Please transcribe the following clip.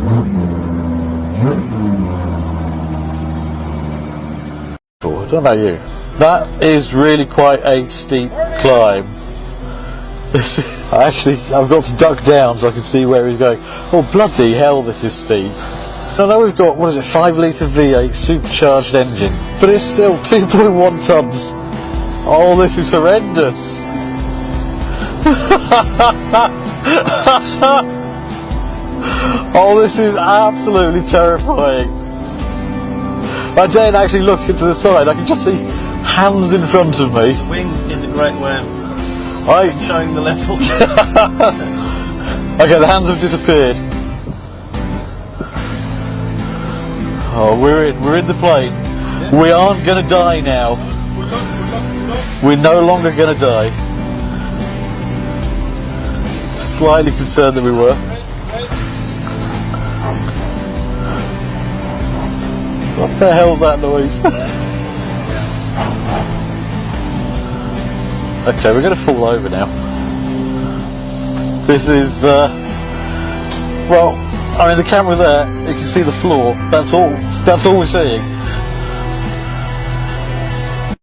I don't know about you. That is really quite a steep climb. I've got to duck down so I can see where he's going. Oh bloody hell, this is steep. I know we've got, what is it, 5 litre V8 supercharged engine, but it's still 2.1 tonnes. Oh, this is horrendous. Oh, this is absolutely terrifying. I daren't actually look into the side, I can just see hands in front of me. The wing is a great way of showing the level. Okay, the hands have disappeared. Oh, we're in the plane. Yeah. We aren't going to die now. We're no longer going to die. Slightly concerned that we were. What the hell's that noise? Okay, we're going to fall over now. This is, well, I mean the camera there, you can see the floor, that's all we're seeing.